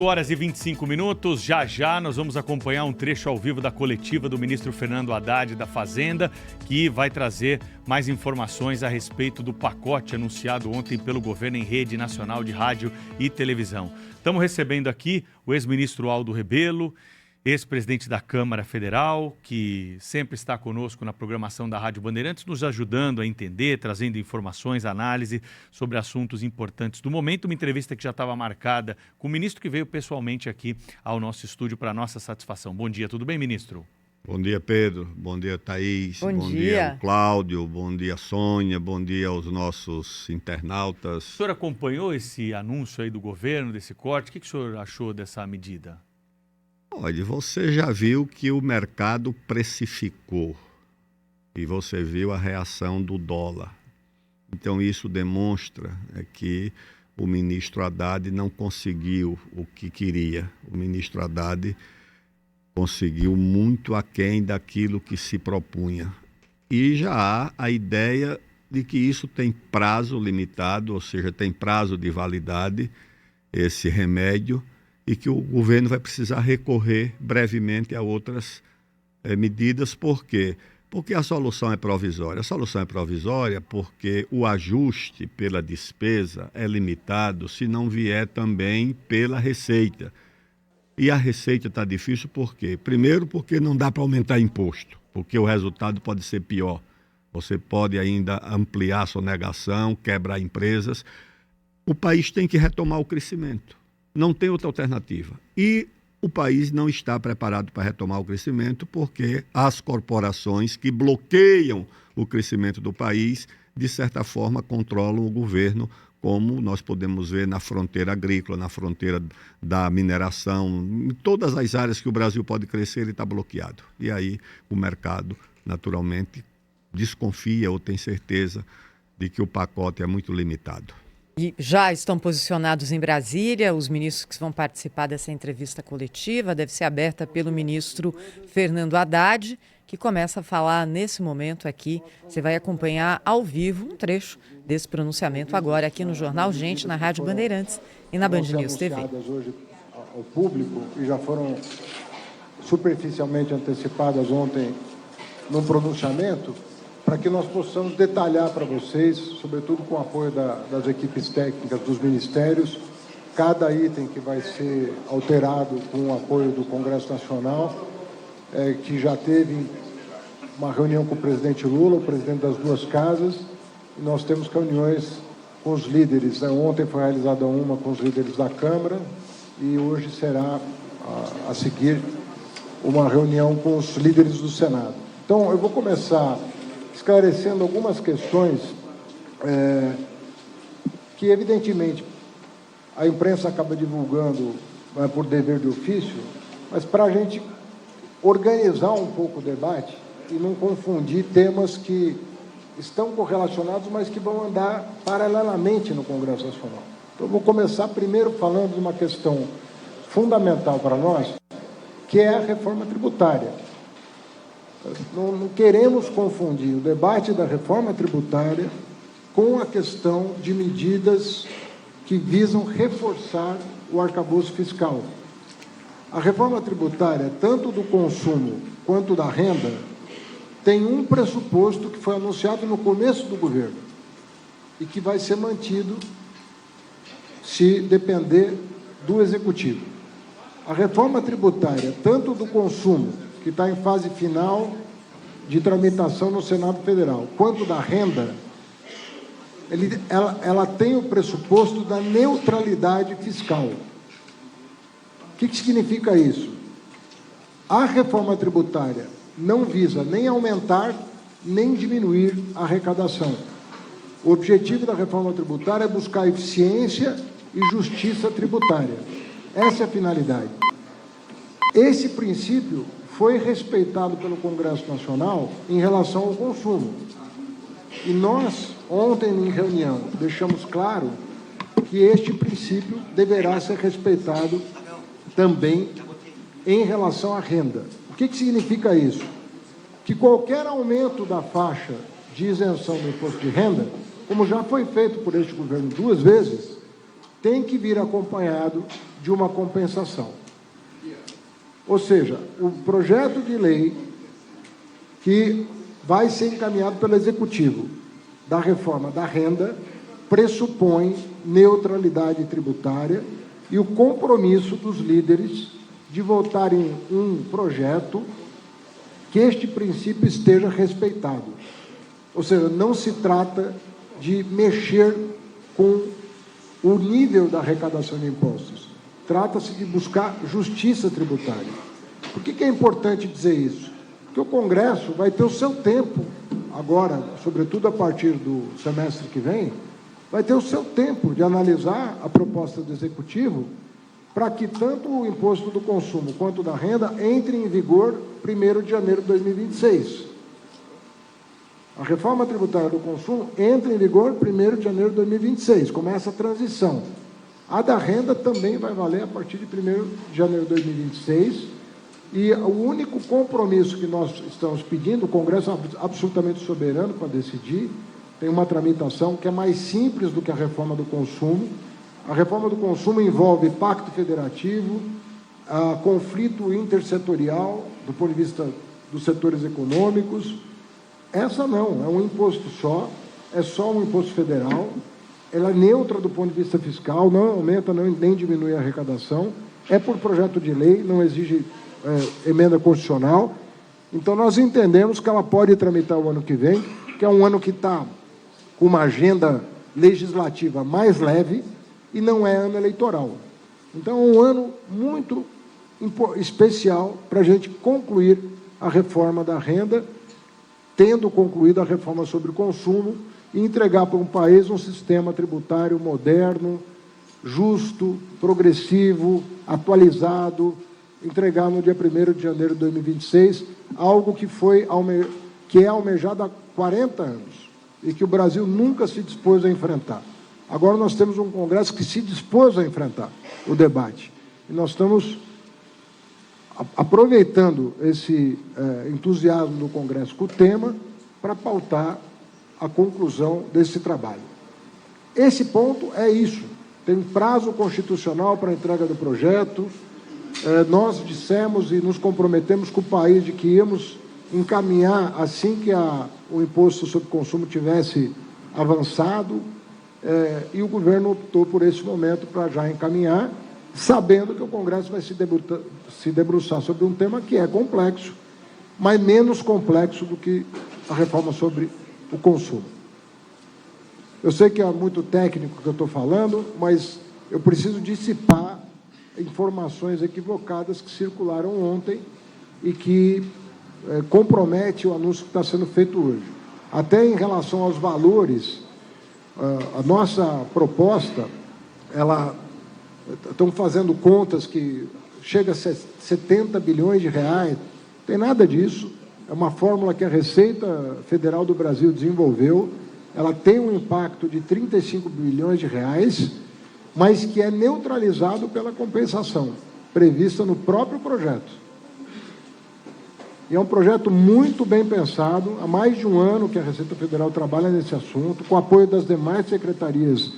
Horas e 25 minutos, já nós vamos acompanhar um trecho ao vivo da coletiva do ministro Fernando Haddad da Fazenda, que vai trazer mais informações a respeito do pacote anunciado ontem pelo governo em rede nacional de rádio e televisão. Estamos recebendo aqui o ex-ministro Aldo Rebelo, ex-presidente da Câmara Federal, que sempre está conosco na programação da Rádio Bandeirantes, nos ajudando a entender, trazendo informações, análise sobre assuntos importantes do momento. Uma entrevista que já estava marcada com o ministro, que veio pessoalmente aqui ao nosso estúdio para nossa satisfação. Bom dia, tudo bem, ministro? Bom dia, Pedro. Bom dia, Thaís. Bom dia. Dia, Cláudio. Bom dia, Sônia. Bom dia aos nossos internautas. O senhor acompanhou esse anúncio aí do governo, desse corte? O que o senhor achou dessa medida? Olha, você já viu que o mercado precificou e você viu a reação do dólar. Então isso demonstra que o ministro Haddad não conseguiu o que queria. O ministro Haddad conseguiu muito aquém daquilo que se propunha. E já há a ideia de que isso tem prazo limitado, ou seja, tem prazo de validade, esse remédio, e que o governo vai precisar recorrer brevemente a outras medidas. Por quê? Porque a solução é provisória. A solução é provisória porque o ajuste pela despesa é limitado se não vier também pela receita. E a receita está difícil por quê? Primeiro, porque não dá para aumentar imposto, porque o resultado pode ser pior. Você pode ainda ampliar a sonegação, quebrar empresas. O país tem que retomar o crescimento. Não tem outra alternativa. E o país não está preparado para retomar o crescimento porque as corporações que bloqueiam o crescimento do país, de certa forma, controlam o governo, como nós podemos ver na fronteira agrícola, na fronteira da mineração, em todas as áreas que o Brasil pode crescer, ele está bloqueado. E aí o mercado, naturalmente, desconfia ou tem certeza de que o pacote é muito limitado. E já estão posicionados em Brasília os ministros que vão participar dessa entrevista coletiva. Deve ser aberta pelo ministro Fernando Haddad, que começa a falar nesse momento aqui. Você vai acompanhar ao vivo um trecho desse pronunciamento agora aqui no Jornal Gente, na Rádio Bandeirantes e na Band News TV. Hoje ao público e já foram superficialmente antecipadas ontem no pronunciamento, para que nós possamos detalhar para vocês, sobretudo com o apoio das equipes técnicas dos ministérios, cada item que vai ser alterado com o apoio do Congresso Nacional, que já teve uma reunião com o presidente Lula, o presidente das duas casas, e nós temos reuniões com os líderes. Ontem foi realizada uma com os líderes da Câmara e hoje será, a seguir, uma reunião com os líderes do Senado. Então, eu vou começar esclarecendo algumas questões que, evidentemente, a imprensa acaba divulgando por dever de ofício, mas para a gente organizar um pouco o debate e não confundir temas que estão correlacionados, mas que vão andar paralelamente no Congresso Nacional. Então, eu vou começar primeiro falando de uma questão fundamental para nós, que é a reforma tributária. Não queremos confundir o debate da reforma tributária com a questão de medidas que visam reforçar o arcabouço fiscal. A reforma tributária, tanto do consumo quanto da renda, tem um pressuposto que foi anunciado no começo do governo e que vai ser mantido se depender do Executivo. A reforma tributária, tanto do consumo, que está em fase final de tramitação no Senado Federal, quanto da renda, ela tem o pressuposto da neutralidade fiscal. O que significa isso? A reforma tributária não visa nem aumentar, nem diminuir a arrecadação. O objetivo da reforma tributária é buscar eficiência e justiça tributária. Essa é a finalidade. Esse princípio foi respeitado pelo Congresso Nacional em relação ao consumo. E nós, ontem, em reunião, deixamos claro que este princípio deverá ser respeitado também em relação à renda. O que significa isso? Que qualquer aumento da faixa de isenção do imposto de renda, como já foi feito por este governo 2 vezes, tem que vir acompanhado de uma compensação. Ou seja, o projeto de lei que vai ser encaminhado pelo Executivo da reforma da renda pressupõe neutralidade tributária e o compromisso dos líderes de votarem um projeto que este princípio esteja respeitado. Ou seja, não se trata de mexer com o nível da arrecadação de impostos. Trata-se de buscar justiça tributária. Por que é importante dizer isso? Porque o Congresso vai ter o seu tempo, agora, sobretudo a partir do semestre que vem, vai ter o seu tempo de analisar a proposta do Executivo para que tanto o imposto do consumo quanto da renda entrem em vigor 1º de janeiro de 2026. A reforma tributária do consumo entra em vigor 1º de janeiro de 2026, começa a transição. A da renda também vai valer a partir de 1º de janeiro de 2026, e o único compromisso que nós estamos pedindo, o Congresso é absolutamente soberano para decidir, tem uma tramitação que é mais simples do que a reforma do consumo. A reforma do consumo envolve pacto federativo, conflito intersetorial, do ponto de vista dos setores econômicos. Essa não, é um imposto só, é só um imposto federal, ela é neutra do ponto de vista fiscal, não aumenta nem diminui a arrecadação, é por projeto de lei, não exige emenda constitucional. Então, nós entendemos que ela pode tramitar o ano que vem, que é um ano que está com uma agenda legislativa mais leve e não é ano eleitoral. Então, é um ano muito especial para a gente concluir a reforma da renda, tendo concluído a reforma sobre o consumo, e entregar para um país um sistema tributário moderno, justo, progressivo, atualizado, entregar no dia 1º de janeiro de 2026, algo que é almejado há 40 anos e que o Brasil nunca se dispôs a enfrentar. Agora nós temos um Congresso que se dispôs a enfrentar o debate. E nós estamos aproveitando esse entusiasmo do Congresso com o tema para pautar a conclusão desse trabalho. Esse ponto é isso. Tem prazo constitucional para a entrega do projeto. Nós dissemos e nos comprometemos com o país de que íamos encaminhar assim que o imposto sobre consumo tivesse avançado, e o governo optou por esse momento para já encaminhar, sabendo que o Congresso vai se debruçar sobre um tema que é complexo, mas menos complexo do que a reforma sobre o consumo. Eu sei que é muito técnico que eu estou falando, mas eu preciso dissipar informações equivocadas que circularam ontem e que compromete o anúncio que está sendo feito hoje. Até em relação aos valores, a nossa proposta, estão fazendo contas que chega a 70 bilhões de reais, não tem nada disso, é uma fórmula que a Receita Federal do Brasil desenvolveu, ela tem um impacto de 35 bilhões de reais, mas que é neutralizado pela compensação prevista no próprio projeto. E é um projeto muito bem pensado, há mais de um ano que a Receita Federal trabalha nesse assunto, com apoio das demais secretarias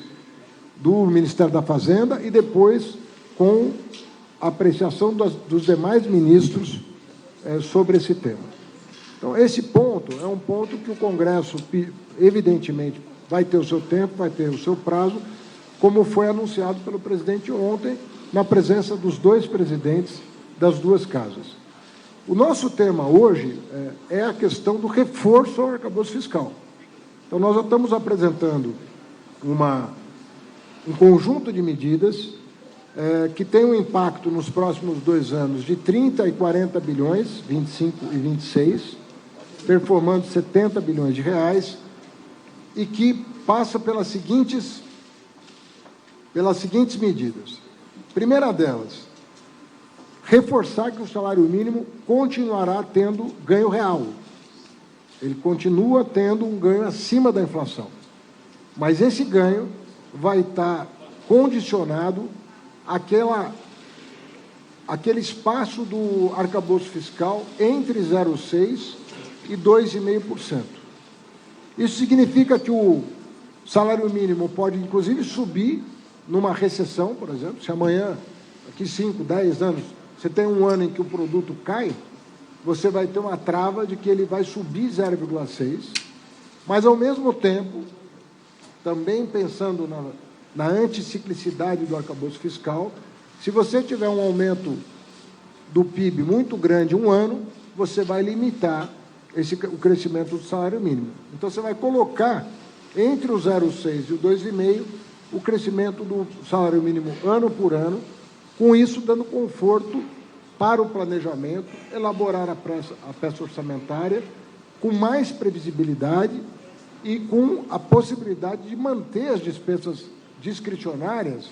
do Ministério da Fazenda e depois com a apreciação dos demais ministros sobre esse tema. Então, esse ponto é um ponto que o Congresso, evidentemente, vai ter o seu tempo, vai ter o seu prazo, como foi anunciado pelo presidente ontem, na presença dos dois presidentes das duas casas. O nosso tema hoje é a questão do reforço ao arcabouço fiscal. Então, nós já estamos apresentando um conjunto de medidas que tem um impacto nos próximos 2 anos de 30 e 40 bilhões, 25 e 26, performando 70 bilhões de reais, e que passa pelas seguintes medidas. Primeira delas, reforçar que o salário mínimo continuará tendo ganho real. Ele continua tendo um ganho acima da inflação. Mas esse ganho vai estar condicionado àquele espaço do arcabouço fiscal entre 0,6% e 2,5%. Isso significa que o salário mínimo pode, inclusive, subir numa recessão, por exemplo, se amanhã, daqui 5, 10 anos, você tem um ano em que o produto cai, você vai ter uma trava de que ele vai subir 0,6, mas, ao mesmo tempo, também pensando na anticiclicidade do arcabouço fiscal, se você tiver um aumento do PIB muito grande um ano, você vai limitar o crescimento do salário mínimo. Então, você vai colocar entre o 0,6 e o 2,5 o crescimento do salário mínimo ano por ano, com isso dando conforto para o planejamento, elaborar a peça orçamentária com mais previsibilidade e com a possibilidade de manter as despesas discricionárias,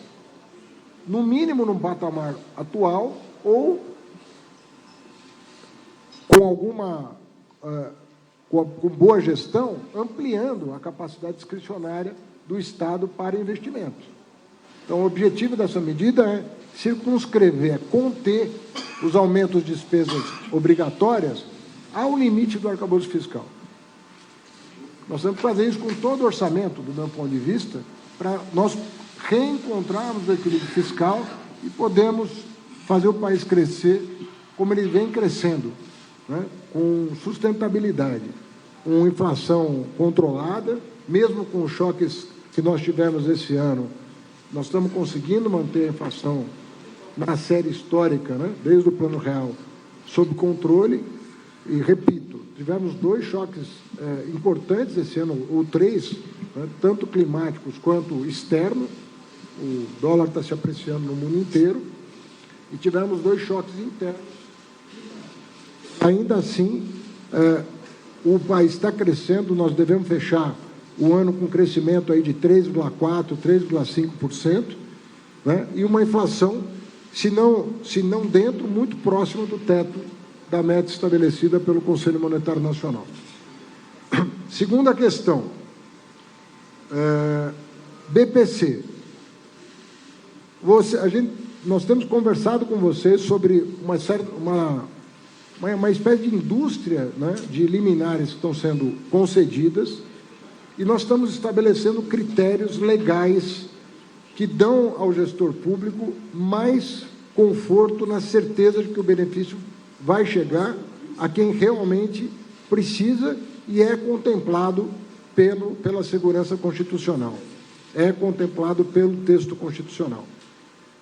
no mínimo no patamar atual, ou com alguma com boa gestão, ampliando a capacidade discricionária do Estado para investimentos. Então, o objetivo dessa medida é circunscrever, conter os aumentos de despesas obrigatórias ao limite do arcabouço fiscal. Nós temos que fazer isso com todo o orçamento, do meu ponto de vista, para nós reencontrarmos o equilíbrio fiscal e podermos fazer o país crescer como ele vem crescendo, né? Com sustentabilidade, com inflação controlada, mesmo com os choques que nós tivemos esse ano, nós estamos conseguindo manter a inflação na série histórica, né? Desde o Plano Real, sob controle. E, repito, tivemos 2 choques importantes esse ano, ou 3, né? Tanto climáticos quanto externos. O dólar está se apreciando no mundo inteiro. E tivemos 2 choques internos. Ainda assim, o país está crescendo, nós devemos fechar o ano com crescimento aí de 3,4%, 3,5%, né? E uma inflação, se não dentro, muito próxima do teto da meta estabelecida pelo Conselho Monetário Nacional. Segunda questão, BPC. Nós temos conversado com vocês sobre uma espécie de indústria, né, de liminares que estão sendo concedidas, e nós estamos estabelecendo critérios legais que dão ao gestor público mais conforto na certeza de que o benefício vai chegar a quem realmente precisa e é contemplado pela segurança constitucional, é contemplado pelo texto constitucional.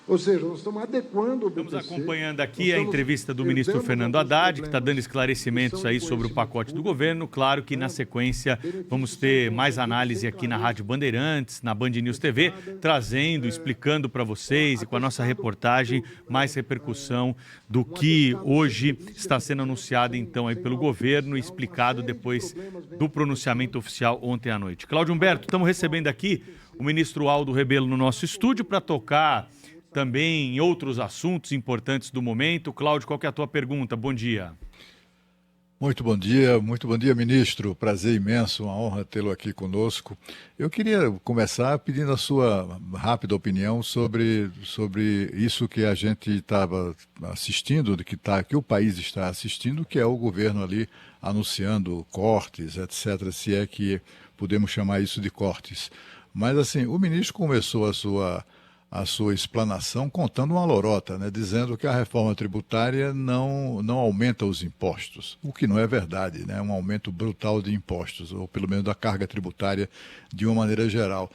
Ou seja, nós estamos adequando o BPC. Estamos acompanhando aqui a entrevista do ministro Fernando Haddad, que está dando esclarecimentos aí sobre o pacote do governo. Claro que, na sequência, vamos ter mais análise aqui na Rádio Bandeirantes, na Band News TV, trazendo, explicando para vocês e com a nossa reportagem mais repercussão do que hoje está sendo anunciado, então, aí pelo governo e explicado depois do pronunciamento oficial ontem à noite. Cláudio Humberto, estamos recebendo aqui o ministro Aldo Rebelo no nosso estúdio para tocar também em outros assuntos importantes do momento. Cláudio, qual que é a tua pergunta? Bom dia. Muito bom dia, ministro. Prazer imenso, uma honra tê-lo aqui conosco. Eu queria começar pedindo a sua rápida opinião sobre isso que a gente estava assistindo, que o país está assistindo, que é o governo ali anunciando cortes, etc., se é que podemos chamar isso de cortes. Mas, assim, o ministro começou a sua explanação contando uma lorota, né, dizendo que a reforma tributária não aumenta os impostos, o que não é verdade, né, um aumento brutal de impostos, ou pelo menos da carga tributária de uma maneira geral.